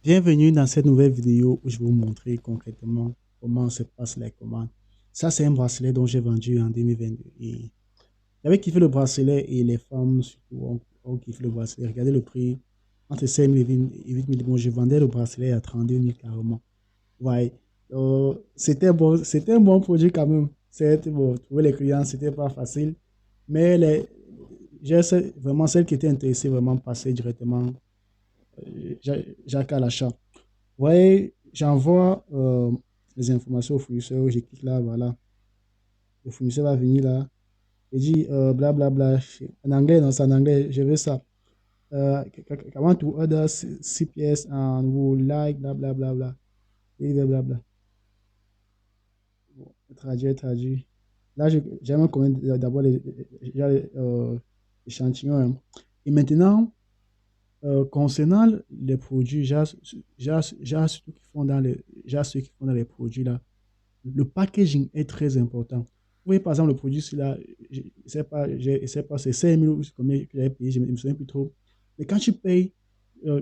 Bienvenue dans cette nouvelle vidéo où je vais vous montrer concrètement comment se passent les commandes. Ça, c'est un bracelet dont j'ai vendu en 2022. Et j'avais kiffé le bracelet et les femmes surtout ont kiffé le bracelet. Regardez le prix, entre 5 000 et 8 000. Bon, je vendais le bracelet à 32 000 carrément. Ouais, c'était un bon produit quand même. Certes, bon, trouver les clients, c'était pas facile. Mais vraiment celles qui étaient intéressées vraiment passaient directement Jacques à l'achat. Vous voyez, j'envoie les informations au fournisseur, je clique là, voilà. Le fournisseur va venir là. Il dit blablabla. En anglais, non, c'est en anglais, je veux ça. I want to order 6 pièces and would like blablabla. Et blablabla. Bon, traduit, traduit. Là, j'aimerais connaître d'abord l'échantillon, hein. Et maintenant, concernant les produits, ceux qui font dans les produits là, le packaging est très important. Vous voyez, par exemple, le produit, là, je ne sais pas, c'est 5 000 ou combien que j'avais payé, je ne me souviens plus trop. Mais quand tu payes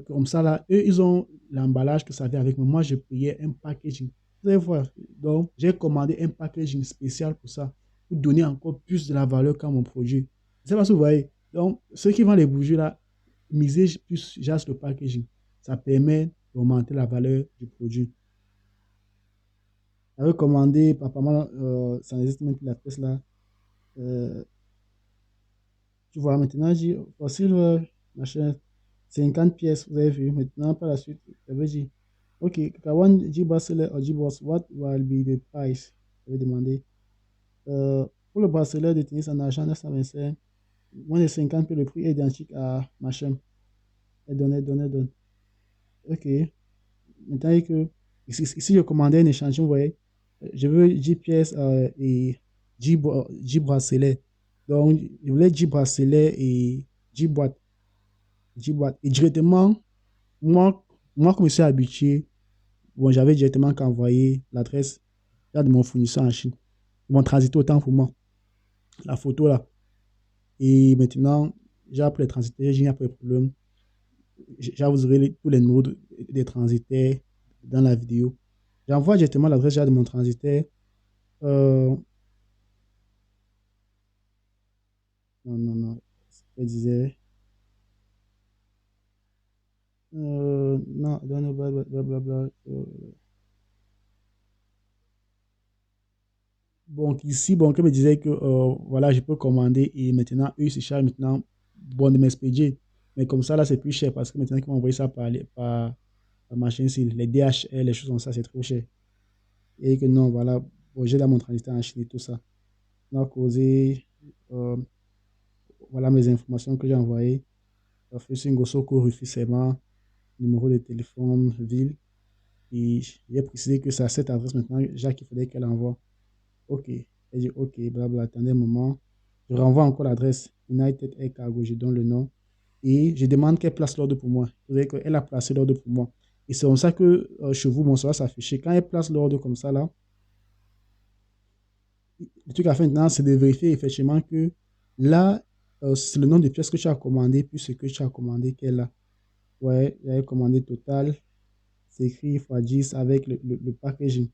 comme ça, là, eux, ils ont l'emballage que ça vient avec. Mais moi, je payais un packaging. Vous allez voir. Donc, j'ai commandé un packaging spécial pour ça, pour donner encore plus de la valeur qu'à mon produit. Je ne sais pas si vous voyez. Donc, ceux qui vendent les bougies, là, misez plus juste le packaging. Ça permet d'augmenter la valeur du produit. J'avais commandé, apparemment, ça n'existe même plus la pièce là. Euh, Tu vois, maintenant, j'ai voici le machin, 50 pièces, vous avez vu. Maintenant, par la suite, j'avais dit, OK, Kawan J-Bracelet or J-Boss, what will be the price? J'avais demandé. Pour le bracelet de tennis en argent 925, moins de 50 puis le prix est identique à machin. Elle donne, elle donne, elle donne. OK. Maintenant que, ici, je commandais un échantillon, vous voyez, je veux 10 pièces et 10 bracelets. Donc, je voulais 10 bracelets et 10 boîtes. 10 boîtes. Et directement, moi, moi comme je suis habitué, bon, j'avais directement qu'envoyer l'adresse de mon fournisseur en Chine. Ils vont transiter autant pour moi. La photo là. Et maintenant, j'ai appelé les transitaires, j'ai pas de problème. Vous aurez tous les numéros des transitaires dans la vidéo. J'envoie directement l'adresse de mon transitaire. Euh, non, non, non. Elle disait. Non, blablabla. Bon, ici, bon, comme je disais que voilà, je peux commander et maintenant, eux, ils se chargent maintenant bon, de m'expédier. Mais comme ça, là, c'est plus cher parce que maintenant qu'ils m'ont envoyé ça par machine, les DHL, les choses comme ça, c'est trop cher. Et que non, voilà, bon, j'ai là mon transitaire en Chine et tout ça. On a causé, euh, voilà mes informations que j'ai envoyées. Ngosoko, Rufisema, numéro de téléphone, ville. Et j'ai précisé que c'est à cette adresse maintenant, Jacques, il fallait qu'elle envoie. OK. Elle dit OK, blabla, attendez un moment. Je renvoie encore l'adresse United Air Cargo, je donne le nom. Et je demande qu'elle place l'ordre pour moi. Vous voyez qu'elle a placé l'ordre pour moi. Et c'est comme ça que chez vous, mon va s'afficher. Quand elle place l'ordre comme ça, là, le truc à faire maintenant, c'est de vérifier effectivement que là, c'est le nom de pièce que tu as commandé, puis ce que tu as commandé qu'elle a. Ouais, j'avais commandé total. C'est écrit x10 avec le packaging.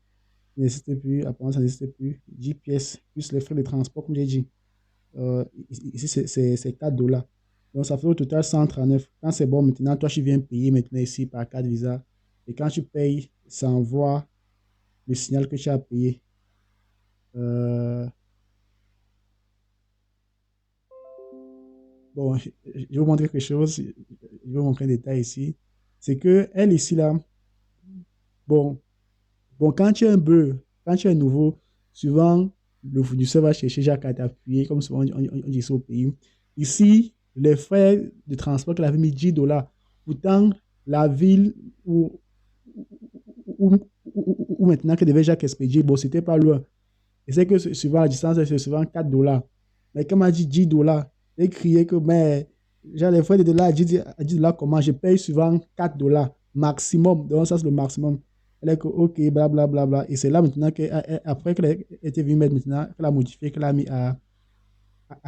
N'existe plus, apparemment ça n'existe plus. 10 pièces, plus les frais de transport, comme j'ai dit. Ici, c'est 4 dollars. Donc, ça fait au total 139. Quand c'est bon, maintenant, toi, tu viens payer maintenant ici par carte Visa. Et quand tu payes, ça envoie le signal que tu as payé. Bon, je vais vous montrer quelque chose. Je vais vous montrer un détail ici. C'est que elle ici, là, bon, bon, quand tu es un bœuf, quand tu es nouveau, souvent, le fournisseur va chercher Jacques à t'appuyer, comme souvent on dit ça au pays. Ici, les frais de transport qu'elle avait mis 10 dollars. Pourtant, la ville où, où maintenant qu'elle devait Jacques expédier, bon, c'était pas loin. Et c'est que souvent, la distance, c'est souvent 4 dollars. Mais comme elle dit 10 dollars, elle criait que, mais j'ai les frais de dollars, 10 dollars, comment? Je paye souvent 4 dollars maximum. Donc, ça, c'est le maximum. Elle est que, OK, blablabla. Bla, bla, bla. Et c'est là maintenant qu'après qu'elle était venue mettre maintenant, qu'elle a modifié, qu'elle a mis à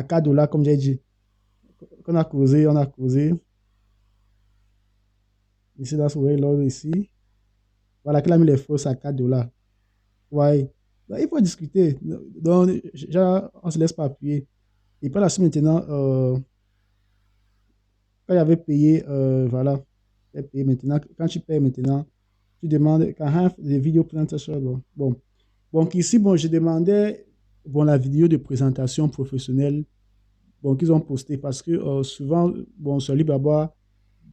4 dollars, comme j'ai dit. On a causé, on a causé. Ici, là, vous voyez l'ordre ici. Voilà, qu'il a mis les fausses à 4 dollars. Ouais. Donc, il faut discuter. Donc, genre, on ne se laisse pas appuyer. Et par la suite, maintenant, quand il avait payé, voilà, il a payé maintenant. Quand tu payes maintenant, tu demandes, quand have the video presentation, bon. Donc ici, bon, je demandais, bon, la vidéo de présentation professionnelle, bon, qu'ils ont posté parce que souvent, bon, sur Alibaba,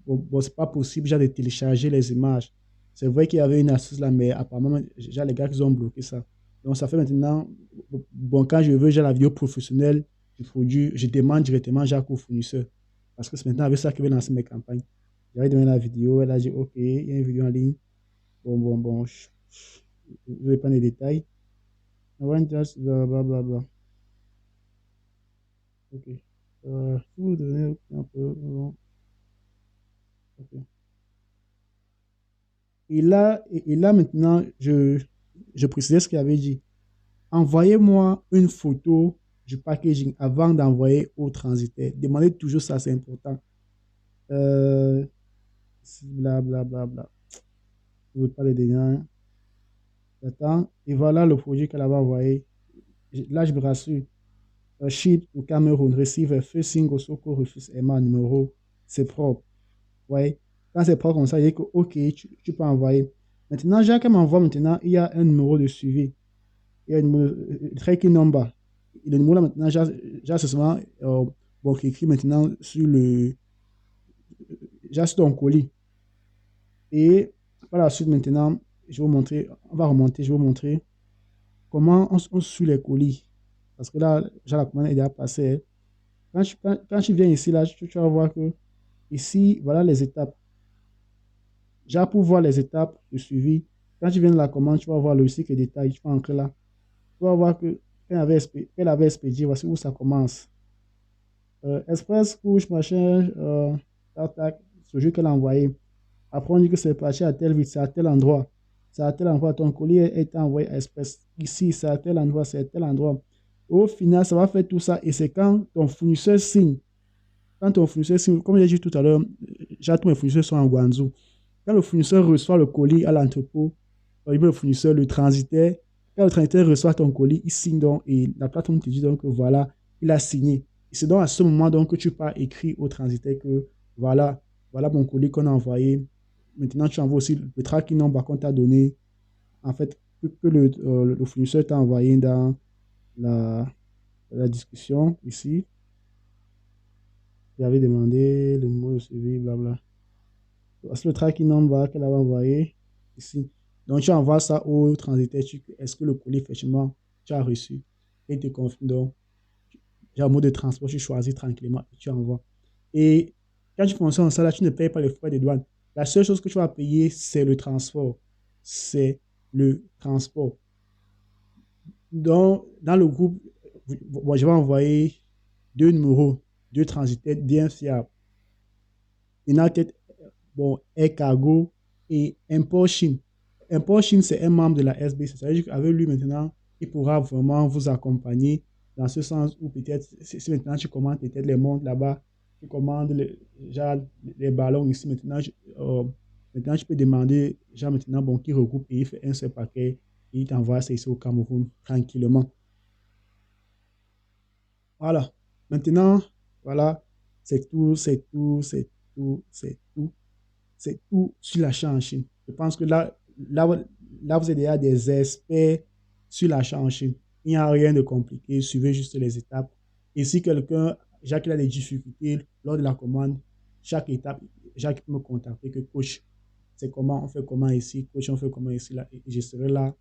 bon, c'est pas possible, déjà, de télécharger les images. C'est vrai qu'il y avait une astuce là, mais apparemment, déjà, les gars, ils ont bloqué ça. Donc, ça fait maintenant, bon, quand je veux, j'ai la vidéo professionnelle du produit, je demande directement, Jacques, au fournisseur. Parce que c'est maintenant avec ça que je vais lancer mes campagnes. J'avais donné la vidéo, elle a dit, OK, il y a une vidéo en ligne. Bon, je ne vais pas les détails. I want just blah, blah, blah, blah. OK. Si vous donnez un peu, bon, OK. Et là maintenant, je précisais ce qu'il avait dit. Envoyez-moi une photo du packaging avant d'envoyer au transitaire. Demandez toujours ça, c'est important. Euh, bla, bla, bla, bla. Je ne veux pas les donner. Hein. Attends. Et voilà le produit qu'elle avait envoyé. Là, je me rassure. Ship to Cameroun, receive facing Osoko refuse Emma numéro. C'est propre. Ouais. Quand c'est propre comme ça, il dit que OK, tu peux envoyer. Maintenant, Jacques m'envoie maintenant, il y a un numéro de suivi. Il y a un numéro de tracking number. Et le numéro là maintenant, c'est souvent bon, qui écrit maintenant sur sur ton colis. Et par la suite, maintenant, je vais vous montrer, on va remonter, je vais vous montrer comment on suit les colis. Parce que là, la commande est déjà passée. Quand tu viens ici, là, tu vas voir que ici, voilà les étapes. Déjà, pour voir les étapes de suivi, quand tu viens de la commande, tu vas voir le cycle et détail, tu vas entrer là. Tu vas voir que elle avait expédié, voici où ça commence. Express, couche, machin, tac, tac, ce jeu qu'elle a envoyé. Après, on dit que c'est parti à tel vite, c'est à tel endroit. C'est à tel endroit, ton colis est envoyé à Express. Ici, c'est à tel endroit, c'est à tel endroit. Au final, ça va faire tout ça et c'est quand ton fournisseur signe. Quand ton fournisseur signe, comme j'ai dit tout à l'heure, tous mes fournisseurs sont en Guangzhou. Quand le fournisseur reçoit le colis à l'entrepôt, le fournisseur, le transitaire, quand le transitaire reçoit ton colis, il signe donc et la plateforme te dit donc que voilà, il a signé. Et c'est donc à ce moment donc que tu peux écrire au transitaire que voilà mon colis qu'on a envoyé. Maintenant, tu envoies aussi le tracking number qu'on t'a donné. En fait, que le fournisseur t'a envoyé dans la discussion ici. J'avais demandé le numéro de suivi, blabla. C'est le tracking number qu'elle avait envoyé ici. Donc, tu envoies ça au transitaire. Est-ce que le colis, effectivement, tu as reçu? Et il te confirme. Donc, j'ai un mode de transport, tu choisis tranquillement et tu envoies. Et quand tu fonctionnes ça, là, tu ne payes pas les frais de douane. La seule chose que tu vas payer, c'est le transport. C'est le transport. Donc, dans le groupe, moi, je vais envoyer deux numéros, deux transitaires bien fiables. United, bon, Air Cargo et Import Chine. Import Chine, c'est un membre de la SBC. C'est-à-dire qu'avec lui, maintenant, il pourra vraiment vous accompagner dans ce sens où peut-être, si maintenant tu commandes peut-être les montres là-bas, tu commandes les ballons ici, maintenant, maintenant, tu peux demander, genre maintenant, bon, qui regroupe et il fait un seul paquet et il t'envoie ça ici au Cameroun tranquillement. Voilà. Maintenant, voilà, c'est tout, c'est tout, c'est tout, c'est tout. C'est tout sur l'achat en Chine. Je pense que là, vous êtes déjà des experts sur l'achat en Chine. Il n'y a rien de compliqué. Suivez juste les étapes. Et si quelqu'un, Jacques, il a des difficultés lors de la commande, chaque étape, Jacques peut me contacter que coach, c'est comment, on fait comment ici, coach, on fait comment ici, là, et je serai là.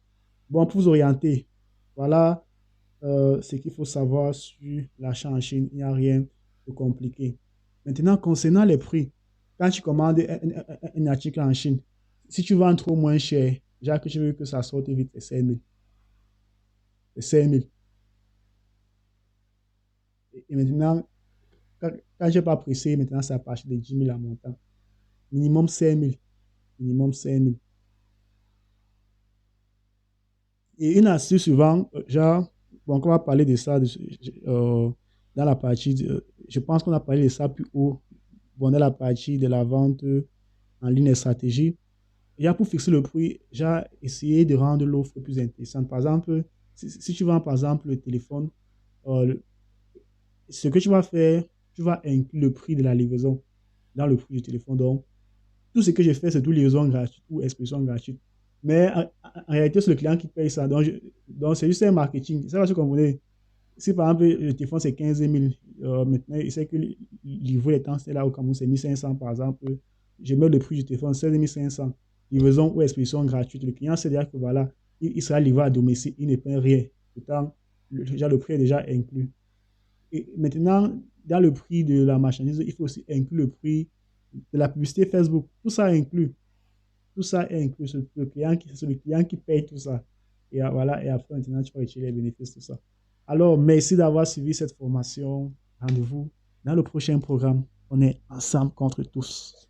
Bon, pour vous orienter, voilà ce qu'il faut savoir sur l'achat en Chine. Il n'y a rien de compliqué. Maintenant, concernant les prix, quand tu commandes un article en Chine, si tu vends trop moins cher, déjà que tu veux que ça sorte vite, c'est 5 000. C'est 5 000. Et maintenant, quand je n'ai pas pressé, maintenant, c'est à partir de 10 000 à montant. Minimum 5 000. Minimum 5 000. Et une astuce souvent, genre, bon, on va parler de ça dans la partie, je pense qu'on a parlé de ça plus haut, bon, dans la partie de la vente en ligne, les stratégies. Déjà, pour fixer le prix, j'ai essayé de rendre l'offre plus intéressante. Par exemple, si tu vends, par exemple, le téléphone, euh, ce que tu vas faire, tu vas inclure le prix de la livraison dans le prix du téléphone. Donc, tout ce que j'ai fait, c'est tout livraison gratuite ou expédition gratuite. Mais en réalité, c'est le client qui paye ça. Donc c'est juste un marketing. Ça va se comprendre. Si par exemple, le téléphone, c'est 15 000, maintenant, il sait que livrer les temps, c'est là au Cameroun, c'est 1500 par exemple. Je mets le prix du téléphone, 16 500. Livraison ou expédition gratuite. Le client sait déjà que voilà, il sera livré à domicile, il ne paie rien. Pourtant, déjà, le prix est déjà inclus. Et maintenant, dans le prix de la marchandise, il faut aussi inclure le prix de la publicité Facebook. Tout ça inclus. Tout ça est inclus. C'est le client qui paye tout ça. Et voilà, et après, maintenant, tu peux retirer les bénéfices, tout ça. Alors, merci d'avoir suivi cette formation. Rendez-vous dans le prochain programme. On est ensemble contre tous.